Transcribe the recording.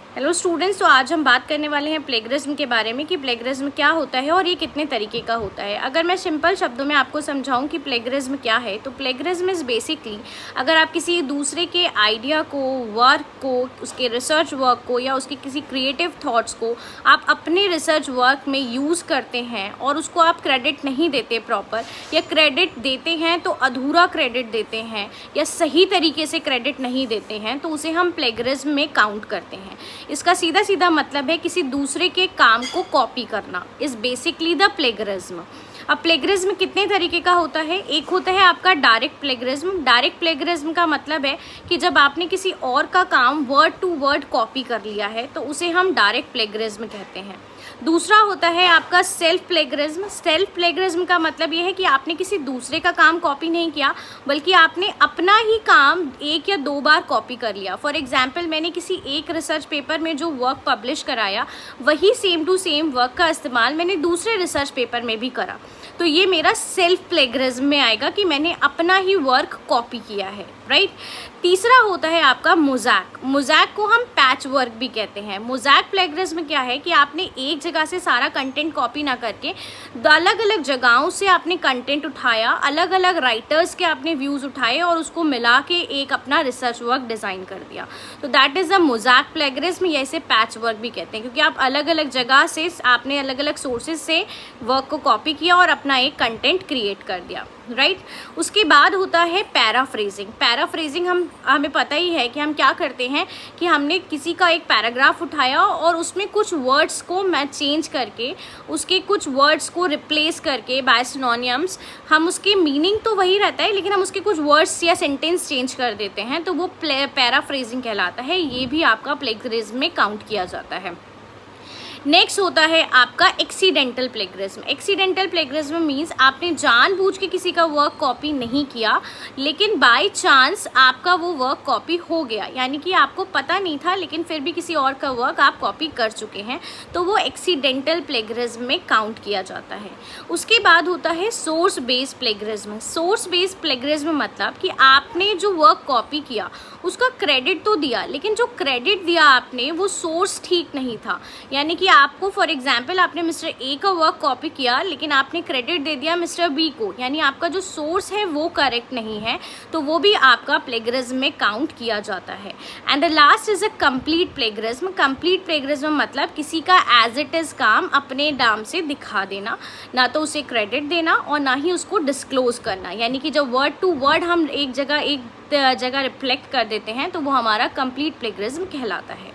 Hello students, तो आज हम बात करने वाले हैं प्लेगरिज्म के बारे में कि प्लेगरिज्म क्या होता है और ये कितने तरीके का होता है। अगर मैं सिंपल शब्दों में आपको समझाऊं कि प्लेगरिज्म क्या है, तो प्लेगरिज्म इज़ बेसिकली अगर आप किसी दूसरे के आइडिया को, वर्क को, उसके रिसर्च वर्क को या उसके किसी क्रिएटिव थॉट्स को आप अपने रिसर्च वर्क में यूज़ करते हैं और उसको आप क्रेडिट नहीं देते प्रॉपर, या क्रेडिट देते हैं तो अधूरा क्रेडिट देते हैं या सही तरीके से क्रेडिट नहीं देते हैं, तो उसे हम प्लेगरिज्म में काउंट करते हैं। इसका सीधा सीधा मतलब है किसी दूसरे के काम को कॉपी करना इज़ बेसिकली द प्लेगरिज्म। अब प्लेगरिज्म कितने तरीके का होता है? एक होता है आपका डायरेक्ट प्लेगरिज्म। डायरेक्ट प्लेगरिज्म का मतलब है कि जब आपने किसी और का काम वर्ड टू वर्ड कॉपी कर लिया है तो उसे हम डायरेक्ट प्लेगरिज्म कहते हैं। दूसरा होता है आपका सेल्फ प्लेगरिज्म। सेल्फ प्लेगरिज्म का मतलब ये है कि आपने किसी दूसरे का काम कॉपी नहीं किया, बल्कि आपने अपना ही काम एक या दो बार कॉपी कर लिया। फॉर एग्जाम्पल, मैंने किसी एक रिसर्च पेपर में जो वर्क पब्लिश कराया, वही सेम टू सेम वर्क का इस्तेमाल मैंने दूसरे रिसर्च पेपर में भी करा, तो ये मेरा सेल्फ प्लेगरिज्म में आएगा कि मैंने अपना ही वर्क कॉपी किया है, राइट। तीसरा होता है आपका मोज़ैक। मोज़ैक को हम पैच वर्क भी कहते हैं। मोज़ैक प्लेगरिज्म क्या है कि आपने एक जगह से सारा कंटेंट कॉपी ना करके अलग अलग जगहों से आपने कंटेंट उठाया, अलग अलग राइटर्स के आपने व्यूज़ उठाए और उसको मिला के एक अपना रिसर्च वर्क डिज़ाइन कर दिया, तो that is the mosaic plagiarism, या इसे पैच वर्क भी कहते हैं, क्योंकि आप अलग अलग जगह से आपने अलग अलग सोर्सेज से वर्क को कॉपी किया और अपना एक कंटेंट क्रिएट कर दिया, राइट। उसके बाद होता है पैराफ्रेजिंग। पैराफ्रेजिंग हमें पता ही है कि हम क्या करते हैं कि हमने किसी का एक पैराग्राफ उठाया और उसमें कुछ वर्ड्स को मैं चेंज करके, उसके कुछ वर्ड्स को रिप्लेस करके बाय सिनोनिम्स, हम उसके मीनिंग तो वही रहता है लेकिन हम उसके कुछ वर्ड्स या सेंटेंस चेंज कर देते हैं, तो वो पैराफ्रेजिंग कहलाता है। ये भी आपका प्लेगरिज्म में काउंट किया जाता है। नेक्स्ट होता है आपका accidental plagiarism. Accidental plagiarism means आपने जानबूझ के किसी का वर्क कॉपी नहीं किया, लेकिन बाय चांस आपका वो वर्क कॉपी हो गया, यानी कि आपको पता नहीं था लेकिन फिर भी किसी और का वर्क आप कॉपी कर चुके हैं, तो वो एक्सीडेंटल प्लेगरिज्म में काउंट किया जाता है। उसके बाद होता है source based plagiarism. Source based plagiarism मतलब कि आपने जो वर्क कॉपी किया उसका क्रेडिट तो दिया, लेकिन जो क्रेडिट दिया आपने वो सोर्स ठीक नहीं था, यानी कि आपको फॉर एग्जांपल आपने मिस्टर ए का वर्क कॉपी किया लेकिन आपने क्रेडिट दे दिया मिस्टर बी को, यानी आपका जो सोर्स है वो करेक्ट नहीं है, तो वो भी आपका प्लेगरिज्म में काउंट किया जाता है। And the last is a complete plagiarism. Complete plagiarism मतलब किसी का एज इट इज़ काम अपने नाम से दिखा देना, ना तो उसे क्रेडिट देना और ना ही उसको डिस्क्लोज करना, यानी कि जब वर्ड टू वर्ड हम एक जगह रिफ्लेक्ट कर देते हैं तो वो हमारा कंप्लीट प्लेगरिज्म कहलाता है।